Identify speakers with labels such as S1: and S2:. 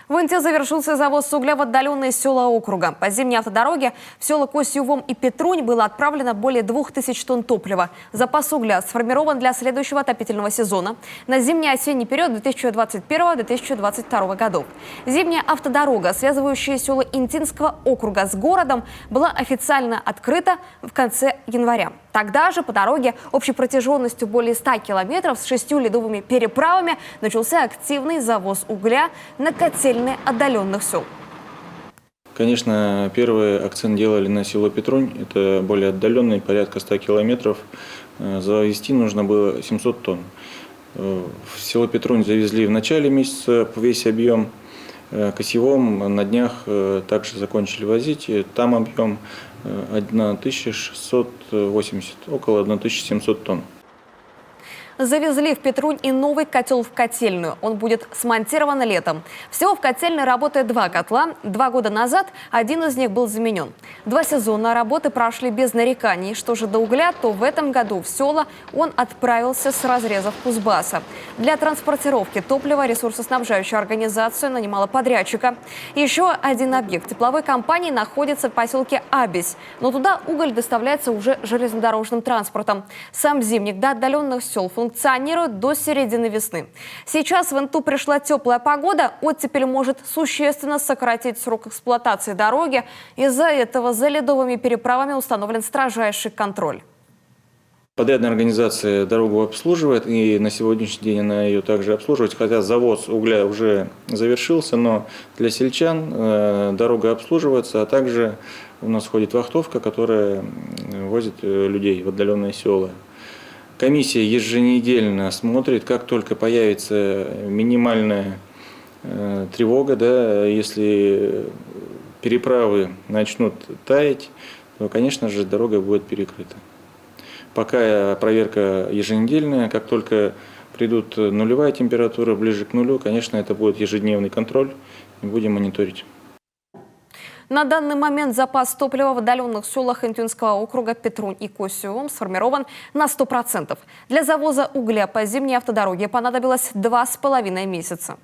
S1: В Инте завершился завоз угля в отдаленные села округа. По зимней автодороге в села Косьювом и Петрунь было отправлено более 2000 тонн топлива. Запас угля сформирован для следующего отопительного сезона на зимний-осенний период 2021-2022 годов. Зимняя автодорога, связывающая села Интинского округа с городом, была официально открыта в конце января. Тогда же по дороге общей протяженностью более 100 километров с 6 ледовыми переправами начался активный завоз угля на котельные отдаленных сел.
S2: Конечно, первый акцент делали на село Петрунь. Это более отдаленный, порядка 100 километров. Завезти нужно было 700 тонн. В село Петрунь завезли в начале месяца весь объем. Косьевом на днях также закончили возить. Там объем 1680, около 1700 тонн.
S1: Завезли в Петрунь и новый котел в котельную. Он будет смонтирован летом. Всего в котельной работает 2 котла. 2 года назад один из них был заменен. 2 сезона работы прошли без нареканий. Что же до угля, то в этом году в села он отправился с разрезов Кузбасса. Для транспортировки топлива ресурсоснабжающая организация нанимала подрядчика. Еще один объект тепловой компании находится в поселке Абись. Но туда уголь доставляется уже железнодорожным транспортом. Сам зимник до отдаленных сел функционирует до середины весны. Сейчас в Инту пришла теплая погода, оттепель может существенно сократить срок эксплуатации дороги. Из-за этого за ледовыми переправами установлен строжайший контроль.
S2: Подрядная организация дорогу обслуживает, и на сегодняшний день она ее также обслуживает, хотя завоз угля уже завершился, но для сельчан дорога обслуживается, а также у нас ходит вахтовка, которая возит людей в отдаленные села. Комиссия еженедельно смотрит, как только появится минимальная тревога, если переправы начнут таять, то, конечно же, дорога будет перекрыта. Пока проверка еженедельная, как только придут нулевая температура, ближе к нулю, конечно, это будет ежедневный контроль, и будем мониторить.
S1: На данный момент запас топлива в отдаленных селах Интинского округа Петрунь и Косьювом сформирован на 100%. Для завоза угля по зимней автодороге понадобилось 2,5 месяца.